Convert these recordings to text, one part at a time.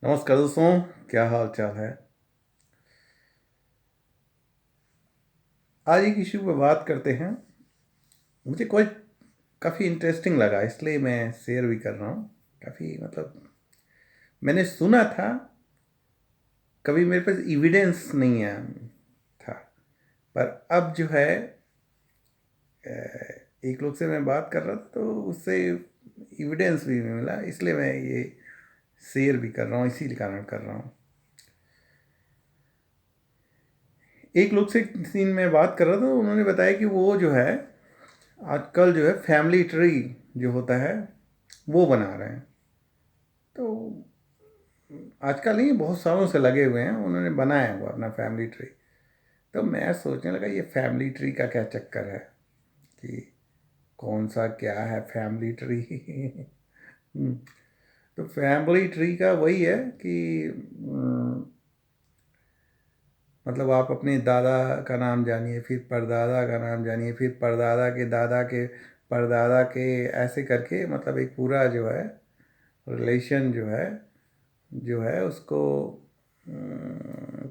नमस्कार दोस्तों, क्या हाल चाल है। आज एक इशू पे बात करते हैं। मुझे कोई काफ़ी इंटरेस्टिंग लगा, इसलिए मैं शेयर भी कर रहा हूँ। काफ़ी मैंने सुना था, कभी मेरे पास एविडेंस नहीं है था। पर अब जो है एक लोग से मैं बात कर रहा था तो उससे एविडेंस भी मिला, इसलिए मैं ये शेयर भी कर रहा हूँ, इसी कारण कर रहा हूँ। एक लोग से सीन में बात कर रहा था तो उन्होंने बताया कि वो जो है आजकल जो है फैमिली ट्री जो होता है वो बना रहे हैं। तो आजकल नहीं, बहुत सालों से लगे हुए हैं, उन्होंने बनाया हुआ अपना फैमिली ट्री। तो मैं सोचने लगा ये फैमिली ट्री का क्या चक्कर है, कि कौन सा क्या है फैमिली ट्री। तो फैमिली ट्री का वही है कि मतलब आप अपने दादा का नाम जानिए, फिर परदादा का नाम जानिए, फिर परदादा के दादा के परदादा के, ऐसे करके मतलब एक पूरा जो है रिलेशन जो है उसको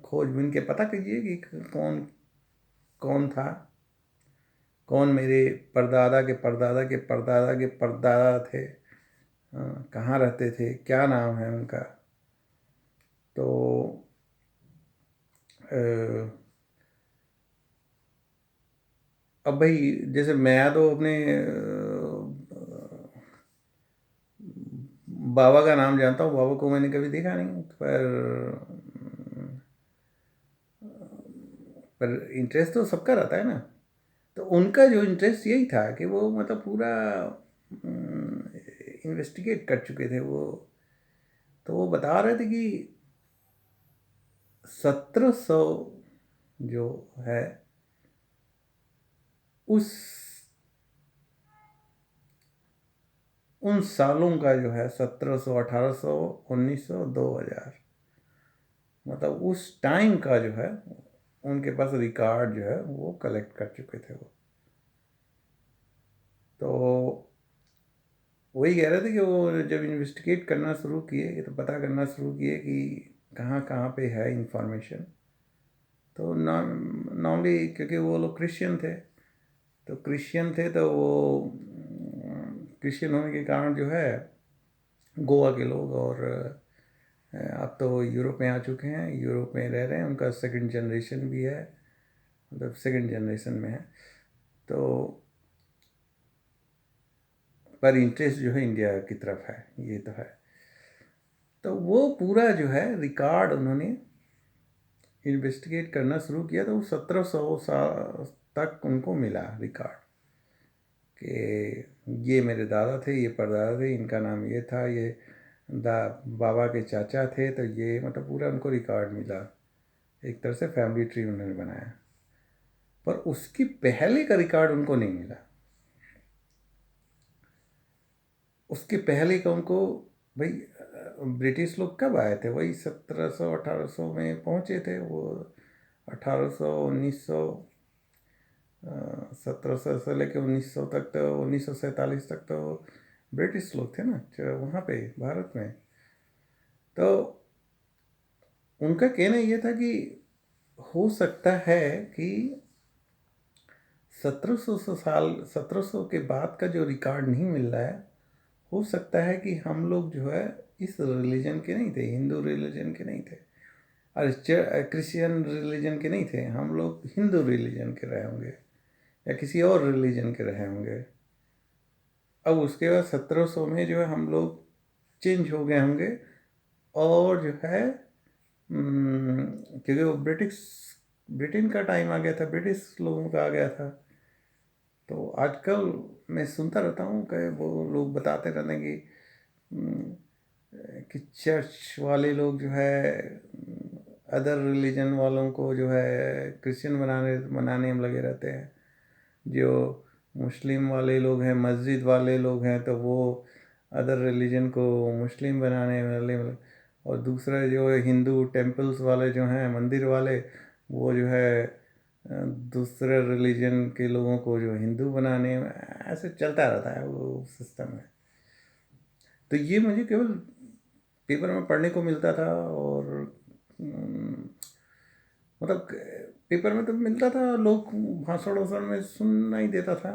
खोजबीन के पता कीजिए कि कौन कौन था, कौन मेरे परदादा के परदादा के परदादा के परदादा थे, कहाँ रहते थे, क्या नाम है उनका। तो अ, अब भाई जैसे मैं तो अपने बाबा का नाम जानता हूँ, बाबा को मैंने कभी देखा नहीं, पर इंटरेस्ट तो सबका रहता है ना। तो उनका जो इंटरेस्ट यही था कि वो मतलब पूरा इन्वेस्टिगेट कर चुके थे वो। तो वो बता रहे थे कि 1700 जो है उस उन सालों का जो है 1700, 1800, 1900, 2000, मतलब उस टाइम का जो है उनके पास रिकॉर्ड जो है वो कलेक्ट कर चुके थे वो। तो वही कह रहे थे कि वो जब इन्वेस्टिगेट करना शुरू किए तो पता करना शुरू किए कि कहाँ कहाँ पे है इंफॉर्मेशन। तो नॉर्मली क्योंकि वो लोग क्रिश्चियन थे, तो वो क्रिश्चियन होने के कारण जो है गोवा के लोग, और अब तो यूरोप में आ चुके हैं, यूरोप में रह रहे हैं, उनका सेकंड जनरेशन भी है, मतलब सेकंड जनरेशन में है। तो पर इंटरेस्ट जो है इंडिया की तरफ है, ये तो है। तो वो पूरा जो है रिकॉर्ड उन्होंने इन्वेस्टिगेट करना शुरू किया, तो 1700 साल तक उनको मिला रिकॉर्ड कि ये मेरे दादा थे, ये परदादा थे, इनका नाम ये था, ये दा बाबा के चाचा थे, तो ये मतलब पूरा उनको रिकॉर्ड मिला। एक तरह से फैमिली ट्री उन्होंने बनाया। पर उसकी पहले का रिकॉर्ड उनको नहीं मिला। उसके पहले का उनको भाई ब्रिटिश लोग कब आए थे, वही 1700 1800 में पहुंचे थे वो। 1800 1900, 1700 से लेके 1900 तक, तो 1947 तक तो ब्रिटिश लोग थे ना वहाँ पे भारत में। तो उनका कहना ये था कि हो सकता है कि 1700 के बाद का जो रिकॉर्ड नहीं मिल रहा है, हो सकता है कि हम लोग जो है इस रिलीजन के नहीं थे, हिंदू रिलीजन के नहीं थे, और क्रिश्चियन रिलीजन के नहीं थे, हम लोग हिंदू रिलीजन के रहे होंगे या किसी और रिलीजन के रहे होंगे। अब उसके बाद 1700 में जो है हम लोग चेंज हो गए होंगे, और जो है क्योंकि वो ब्रिटेन का टाइम आ गया था, ब्रिटिश लोगों का आ गया था। तो आजकल मैं सुनता रहता हूँ कि वो लोग बताते रहते हैं हम्म, कि चर्च वाले लोग जो है अदर रिलीजन वालों को जो है क्रिश्चियन बनाने बनाने में लगे रहते हैं। जो मुस्लिम वाले लोग हैं, मस्जिद वाले लोग हैं, तो वो अदर रिलीजन को मुस्लिम बनाने वाले, और दूसरा जो है हिंदू टेम्पल्स वाले जो हैं, मंदिर वाले, वो जो है दूसरे रिलीजन के लोगों को जो हिंदू बनाने में, ऐसे चलता रहता है वो सिस्टम है। तो ये मुझे केवल पेपर में पढ़ने को मिलता था, और मतलब पेपर में तो मिलता था, लोग भाषण वाषण में सुनना ही देता था,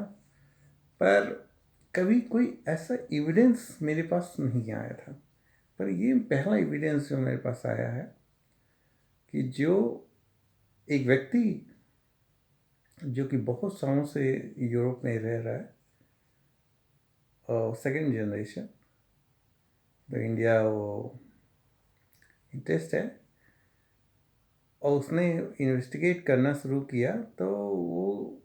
पर कभी कोई ऐसा एविडेंस मेरे पास नहीं आया था। पर ये पहला एविडेंस जो मेरे पास आया है कि जो एक व्यक्ति जो कि बहुत सालों से यूरोप में रह रहा है, और सेकेंड जनरेशन, तो इंडिया वो इंटरेस्ट है, और उसने इन्वेस्टिगेट करना शुरू किया, तो वो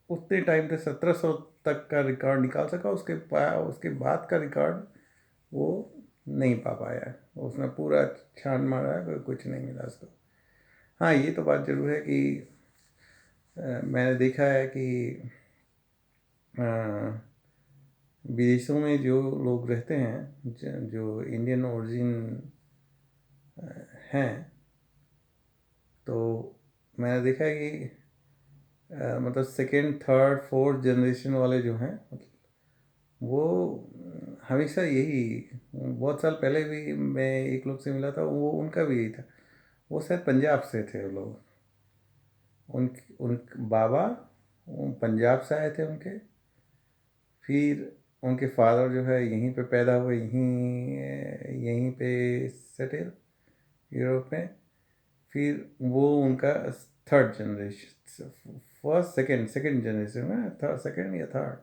उतने टाइम पे 1700 तक का रिकॉर्ड निकाल सका। उसके बाद का रिकॉर्ड वो नहीं पा पाया। उसने पूरा छान मारा है, कोई कुछ नहीं मिला उसको। हाँ, ये तो बात ज़रूर है कि मैंने देखा है कि विदेशों में जो लोग रहते हैं, जो इंडियन ओरिजिन हैं, तो मैंने देखा है कि मतलब सेकेंड थर्ड फोर्थ जनरेशन वाले जो हैं, वो हमेशा यही, बहुत साल पहले भी मैं एक लोग से मिला था, वो उनका भी यही था। वो शायद पंजाब से थे वो लोग। उन उन बाबा पंजाब से आए थे उनके, फिर उनके फादर जो है यहीं पे पैदा हुए, यहीं पे सेटल यूरोप में। फिर वो उनका third generation, first second second generation में, थर्ड सेकंड या थर्ड,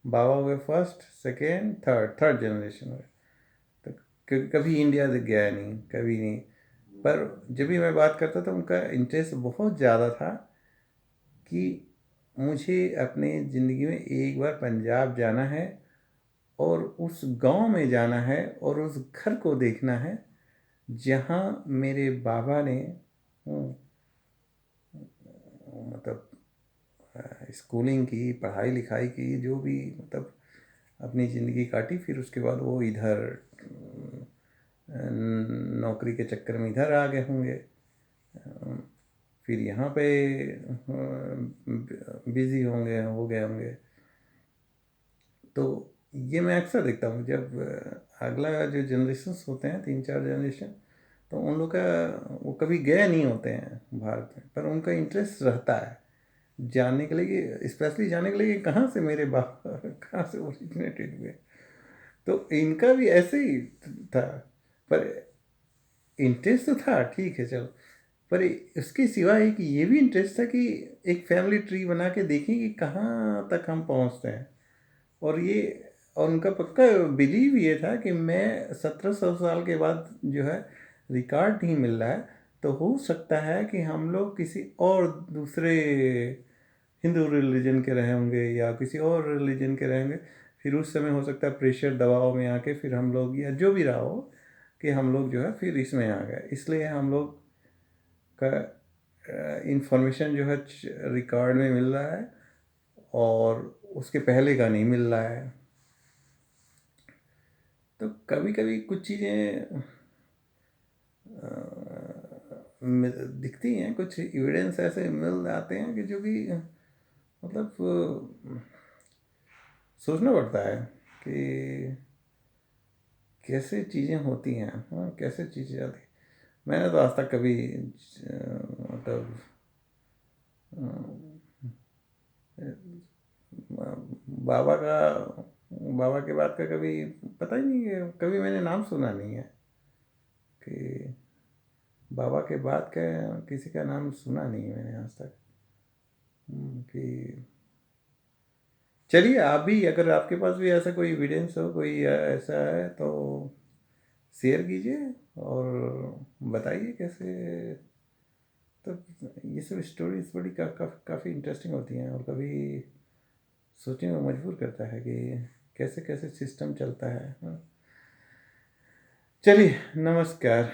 बाबा हुए first second third, third generation हुए। तो कभी इंडिया गया नहीं, कभी नहीं। पर जब भी मैं बात करता था, उनका इंटरेस्ट बहुत ज़्यादा था कि मुझे अपने ज़िंदगी में एक बार पंजाब जाना है, और उस गांव में जाना है, और उस घर को देखना है जहाँ मेरे बाबा ने मतलब स्कूलिंग की, पढ़ाई लिखाई की, जो भी मतलब अपनी ज़िंदगी काटी। फिर उसके बाद वो इधर नौकरी के चक्कर में इधर आ गए होंगे, फिर यहाँ पे बिज़ी हो गए होंगे। तो ये मैं अक्सर देखता हूँ, जब अगला जो जनरेशन्स होते हैं, 3-4 जनरेशन, तो उन लोग का वो कभी गए नहीं होते हैं भारत में, पर उनका इंटरेस्ट रहता है जानने के लिए, स्पेशली जानने के लिए कि कहाँ से मेरे बाप कहाँ से ओरिजिनेटेड हुए। तो इनका भी ऐसे ही था, पर इंटरेस्ट तो था, ठीक है चलो। पर इसके सिवा एक ये भी इंटरेस्ट था कि एक फैमिली ट्री बना के देखें कि कहाँ तक हम पहुँचते हैं। और ये, और उनका पक्का बिलीव ये था कि मैं 1700 साल के बाद जो है रिकॉर्ड नहीं मिल रहा है, तो हो सकता है कि हम लोग किसी और दूसरे हिंदू रिलीजन के रहे होंगे, या किसी और रिलीजन के रहे होंगे। फिर उस समय हो सकता है प्रेशर दबाव में आके फिर हम लोग, या जो भी रहा हो, कि हम लोग जो है फिर इसमें आ गए। इसलिए हम लोग का इंफॉर्मेशन जो है रिकॉर्ड में मिल रहा है, और उसके पहले का नहीं मिल रहा है। तो कभी कभी कुछ चीज़ें दिखती हैं, कुछ एविडेंस ऐसे मिल जाते हैं कि जो कि मतलब सोचना पड़ता है कि कैसे चीज़ें होती हैं, हाँ, कैसे चीज़ें जाती। मैंने तो आज तक कभी मतलब बाबा का, बाबा के बाद का कभी पता ही नहीं है, कभी मैंने नाम सुना नहीं है कि बाबा के बाद का किसी का नाम सुना नहीं है मैंने आज तक। कि चलिए, आप भी अगर आपके पास भी ऐसा कोई एविडेंस हो, कोई ऐसा है, तो शेयर कीजिए और बताइए कैसे। तो ये सब स्टोरीज बड़ी काफ़ी इंटरेस्टिंग होती हैं, और कभी सोचने में मजबूर करता है कि कैसे कैसे सिस्टम चलता है। हाँ। चलिए, नमस्कार।